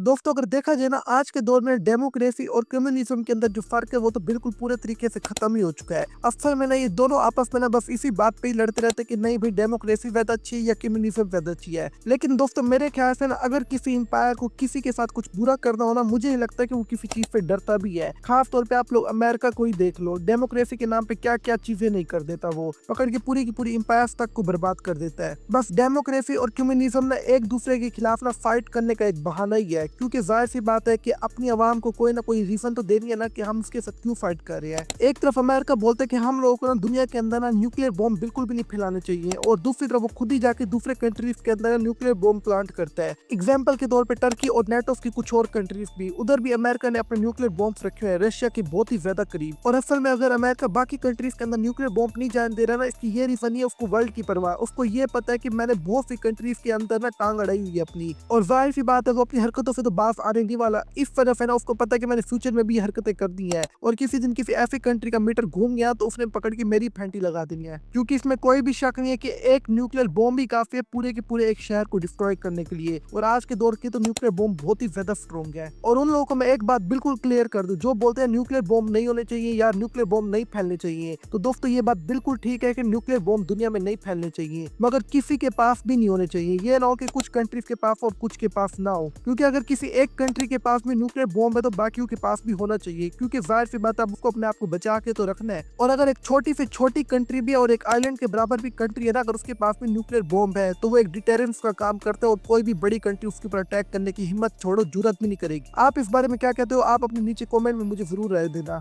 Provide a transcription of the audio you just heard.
दोस्तों अगर देखा जाए ना आज के दौर में डेमोक्रेसी और कम्युनिज्म के अंदर जो फर्क है वो तो बिल्कुल पूरे तरीके से खत्म ही हो चुका है। असल में ना ये दोनों आपस में ना बस इसी बात पे ही लड़ते रहते कि नहीं भाई डेमोक्रेसी ज्यादा अच्छी है या कम्युनिज्म ज्यादा अच्छी है। लेकिन दोस्तों मेरे ख्याल से ना अगर किसी एम्पायर को किसी के साथ कुछ बुरा करना हो ना मुझे नहीं लगता कि वो किसी चीज पे डरता भी है। खास तौर पे आप लोग अमेरिका को ही देख लो, डेमोक्रेसी के नाम पे क्या क्या चीजें नहीं कर देता, वो पकड़ के पूरी की पूरी एम्पायर तक को बर्बाद कर देता है। बस डेमोक्रेसी और कम्युनिज्म ना एक दूसरे के खिलाफ ना फाइट करने का एक बहाना ही है, क्योंकि जाहिर सी बात है कि अपनी आवाम को कोई ना कोई रीजन तो देनी है ना कि हम उसके साथ क्यों फाइट कर रहे हैं। एक तरफ अमेरिका बोलते हैं कि हम लोगों को ना दुनिया के अंदर ना न्यूक्लियर बॉम्ब बिल्कुल भी नहीं फैलाने चाहिए, और दूसरी तरफ वो खुद ही जाके दूसरे कंट्रीज के अंदर न्यूक्लियर बॉम्ब प्लांट करता है। एग्जाम्पल के तौर पर टर्की और नेटो की कुछ और कंट्रीज भी, उधर भी अमेरिका ने अपने न्यूक्लियर बॉम्ब रखे हुए हैं रशिया के बहुत ही ज्यादा करीब। और असल में अगर अमेरिका बाकी कंट्रीज के अंदर न्यूक्लियर बॉम्ब नहीं जाने दे रहा ना, इसकी ये रीजन है उसको वर्ल्ड की परवाह, उसको ये पता है कि मैंने बहुत सी कंट्रीज के अंदर ना टांग अड़ाई हुई है अपनी, और जाहिर सी बात है वो अपनी हरकतों से तो बाज आने नहीं वाला। इस तरफ है ना उसको पता है कि मैंने फ्यूचर में भी ये हरकतें कर दी है, और किसी दिन किसी ऐसी कंट्री का मीटर घूम गया तो उसने पकड़ के मेरी फैंटी लगा देनी है, क्योंकि इसमें कोई भी शक नहीं है कि एक न्यूक्लियर बॉम्ब ही काफी है पूरे के पूरे एक शहर को डिस्ट्रॉय करने के लिए। और आज के दौर के तो न्यूक्लियर बॉम्ब बहुत ही ज्यादा स्ट्रॉन्ग है। और उन लोगों को मैं एक बात बिल्कुल क्लियर कर दूं जो बोलते हैं न्यूक्लियर बॉम्ब नहीं होने चाहिए या न्यूक्लियर बॉम्ब नहीं फैलने चाहिए, तो दोस्तों ये बात बिल्कुल ठीक है कि न्यूक्लियर बॉम्ब दुनिया में नहीं फैलने चाहिए, मगर किसी के पास भी नहीं होने चाहिए। ये ना हो कि कुछ कंट्रीज के पास और कुछ के पास ना हो, क्योंकि अगर किसी एक कंट्री के पास में न्यूक्लियर बॉम्ब है तो बाकियों के पास भी होना चाहिए, क्योंकि जाहिर सी बात है उसको अपने आप को बचा के तो रखना है। और अगर एक छोटी से छोटी कंट्री भी है और एक आइलैंड के बराबर भी कंट्री है ना, अगर उसके पास में न्यूक्लियर बॉम्ब है तो वो एक डिटेरेंस का काम करता है और कोई भी बड़ी कंट्री उसके ऊपर अटैक करने की हिम्मत छोड़ो जुर्रत भी नहीं करेगी। आप इस बारे में क्या कहते हो? आप अपने नीचे कमेंट में मुझे जरूर राय देना।